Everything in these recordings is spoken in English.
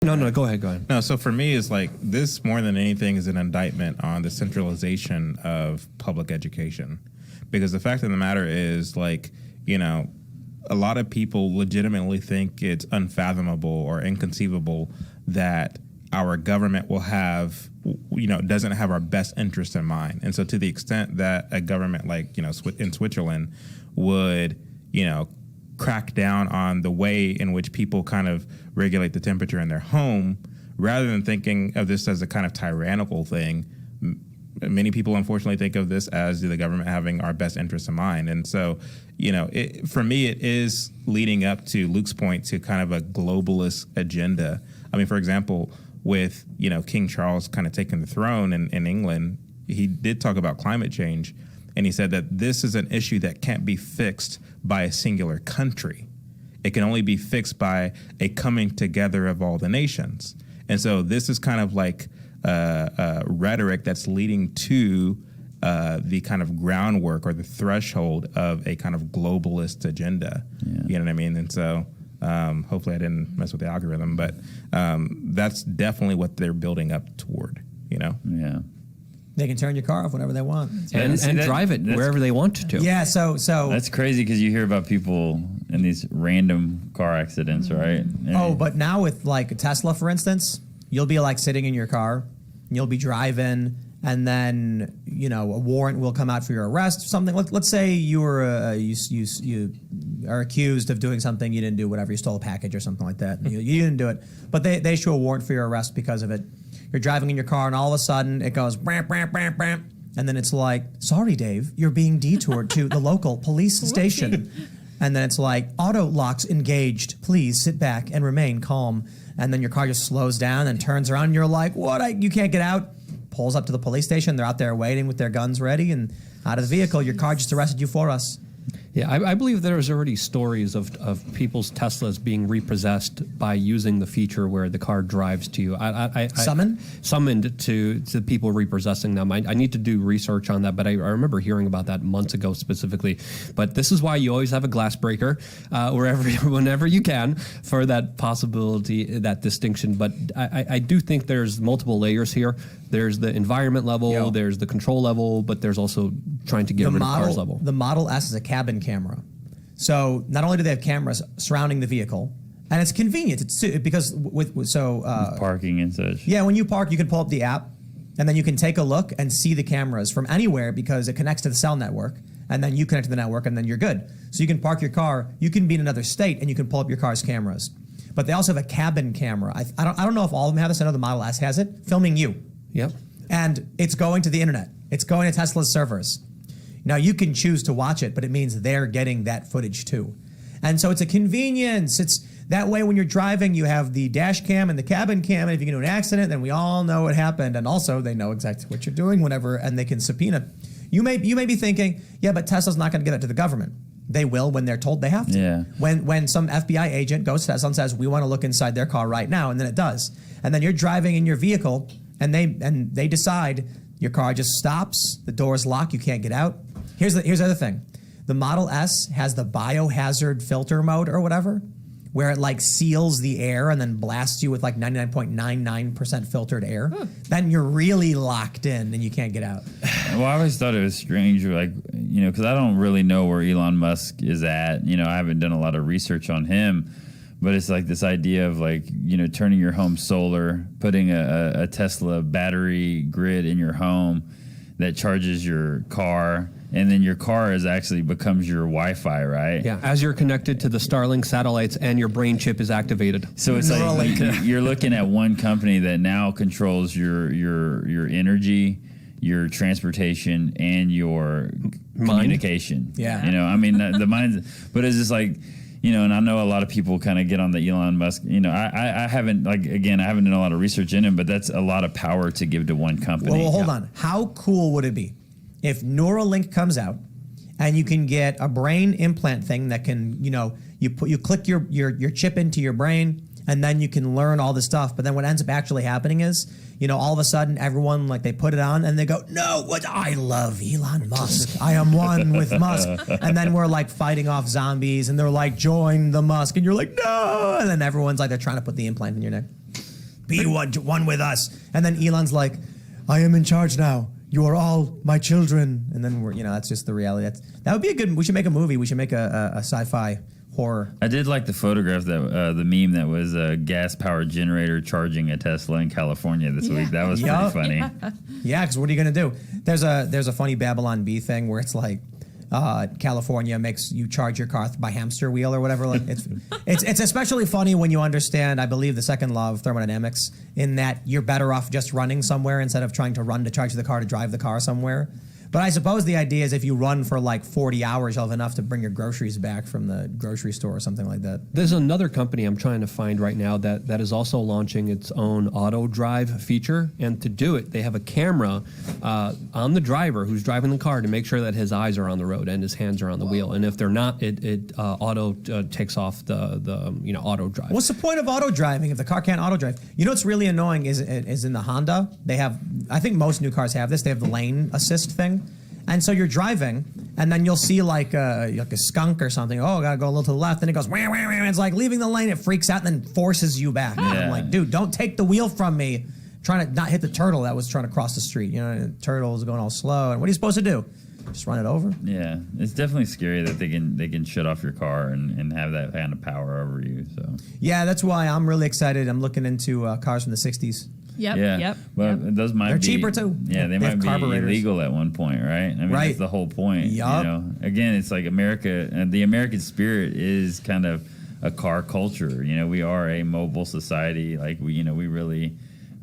No, go ahead. No, so for me, it's like this more than anything is an indictment on the centralization of public education. Because the fact of the matter is, like, a lot of people legitimately think it's unfathomable or inconceivable that our government will have, doesn't have our best interest in mind. And so to the extent that a government like, in Switzerland would, crack down on the way in which people kind of regulate the temperature in their home, rather than thinking of this as a kind of tyrannical thing, many people unfortunately think of this as the government having our best interests in mind. And so, for me, it is leading up to Luke's point to kind of a globalist agenda. I mean, for example, with, King Charles kind of taking the throne in England, he did talk about climate change. And he said that this is an issue that can't be fixed by a singular country. It can only be fixed by a coming together of all the nations. And so this is kind of like rhetoric that's leading to the kind of groundwork or the threshold of a kind of globalist agenda. Yeah. You know what I mean? And so hopefully I didn't mess with the algorithm, but that's definitely what they're building up toward, Yeah. They can turn your car off whenever they want. And drive it wherever they want to. Yeah, so that's crazy because you hear about people in these random car accidents, right? But now with like Tesla, for instance, you'll be like sitting in your car, you'll be driving, and then a warrant will come out for your arrest. Something. Let's say you were you are accused of doing something you didn't do, whatever. You stole a package or something like that. You didn't do it, but they issue a warrant for your arrest because of it. You're driving in your car, and all of a sudden it goes bram, bram, bram, bram, and then it's like, sorry, Dave, you're being detoured to the local police station. And then it's like, auto locks engaged. Please sit back and remain calm. And then your car just slows down and turns around, and you're like, what? You can't get out. Pulls up to the police station. They're out there waiting with their guns ready, and out of the vehicle, your car just arrested you for us. Yeah, I believe there's already stories of people's Teslas being repossessed by using the feature where the car drives to you. Summoned to people repossessing them. I need to do research on that, but I remember hearing about that months ago specifically. But this is why you always have a glass breaker whenever you can for that possibility, that distinction. But I do think there's multiple layers here. There's the environment level, there's the control level, but there's also trying to get rid of cars level. The Model S is a cabin camera. So not only do they have cameras surrounding the vehicle, and it's convenient. It's because with parking and such. Yeah, when you park, you can pull up the app, and then you can take a look and see the cameras from anywhere because it connects to the cell network, and then you connect to the network, and then you're good. So you can park your car. You can be in another state, and you can pull up your car's cameras. But they also have a cabin camera. I don't know if all of them have this. I know the Model S has it, filming you. Yep. And it's going to the internet. It's going to Tesla's servers. Now, you can choose to watch it, but it means they're getting that footage too. And so it's a convenience. It's that way when you're driving, you have the dash cam and the cabin cam, and if you get into an accident, then we all know what happened. And also, they know exactly what you're doing whenever, and they can subpoena. You may be thinking, yeah, but Tesla's not going to give it to the government. They will when they're told they have to. Yeah. When some FBI agent goes to Tesla and says, we want to look inside their car right now, and then it does. And then you're driving in your vehicle, and they decide your car just stops, the doors lock, you can't get out. Here's the other thing. The Model S has the biohazard filter mode or whatever, where it like seals the air and then blasts you with like 99.99% filtered air. Then you're really locked in and you can't get out. Well, I always thought it was strange, like, because I don't really know where Elon Musk is at. I haven't done a lot of research on him. But it's like this idea of like, turning your home solar, putting a Tesla battery grid in your home that charges your car, and then your car becomes your Wi-Fi, right? Yeah, as you're connected to the Starlink satellites and your brain chip is activated. So it's like you're looking at one company that now controls your energy, your transportation, and your communication. Yeah. The mind, but it's just like, and I know a lot of people kind of get on the Elon Musk. I haven't done a lot of research in him, but that's a lot of power to give to one company. Well, hold on. How cool would it be if Neuralink comes out and you can get a brain implant thing that can, you click your chip into your brain and then you can learn all this stuff. But then what ends up actually happening is, all of a sudden everyone, like, they put it on and they go, no, I love Elon Musk. I am one with Musk. And then we're like fighting off zombies and they're like, join the Musk. And you're like, no. And then everyone's like, they're trying to put the implant in your neck. Be one with us. And then Elon's like, I am in charge now. You are all my children. And then that's just the reality. That would be we should make a movie. We should make a sci-fi horror. I did like the photograph that the meme that was a gas-powered generator charging a Tesla in California this week. That was pretty funny. Yeah, because what are you going to do? There's a funny Babylon Bee thing where it's like, California makes you charge your car by hamster wheel or whatever. Like it's especially funny when you understand, I believe, the second law of thermodynamics, in that you're better off just running somewhere instead of trying to run to charge the car to drive the car somewhere. But I suppose the idea is if you run for like 40 hours, you'll have enough to bring your groceries back from the grocery store or something like that. There's another company I'm trying to find right now that is also launching its own auto drive feature. And to do it, they have a camera on the driver who's driving the car to make sure that his eyes are on the road and his hands are on the wheel. And if they're not, it auto takes off the auto drive. What's the point of auto driving if the car can't auto drive? You know what's really annoying is in the Honda, they have, I think most new cars have this, they have the lane assist thing. And so you're driving, and then you'll see like a skunk or something. Oh, gotta go a little to the left. And it goes, wah, wah, wah. It's like leaving the lane. It freaks out and then forces you back. Yeah. And I'm like, dude, don't take the wheel from me. Trying to not hit the turtle that was trying to cross the street. The turtle was going all slow. And what are you supposed to do? Just run it over? Yeah, it's definitely scary that they can shut off your car and have that kind of power over you. So yeah, that's why I'm really excited. I'm looking into cars from the 60s. Yep. But those might They're be cheaper too. Yeah, they might be illegal at one point, right? I mean, Right. that's the whole point. Yup. Again, it's like America, and the American spirit is kind of a car culture. We are a mobile society. Like we really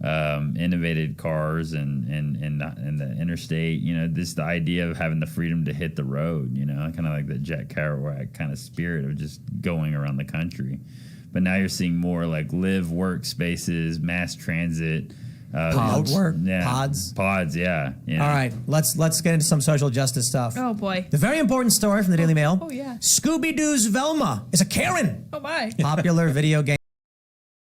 innovated cars and the interstate. This the idea of having the freedom to hit the road. Kind of like the Jack Kerouac kind of spirit of just going around the country. But now you're seeing more like live work spaces, mass transit, Pods. Pods, yeah. All right, let's get into some social justice stuff. Oh boy. The very important story from the Daily Mail. Oh yeah. Scooby-Doo's Velma is a Karen. Oh my. Popular video game